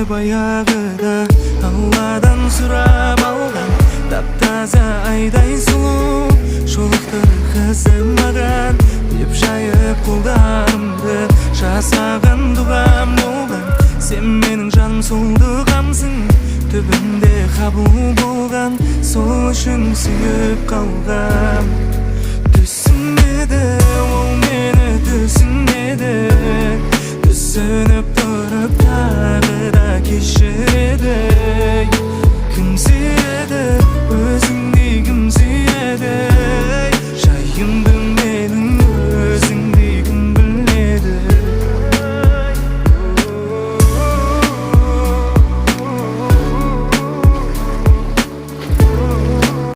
баягыda Алладан сурап алган таптаза айдай сулуу шолуктур кызым маган деп жайып колдарымды жасаган дугам болган сен менин жаным солдугамсың түбүмдө кабыл болган сол үчүн сүйүп калгам түсүнмөдү ол мени түсүнмөдү түсүнүп туруп дагы да кечирди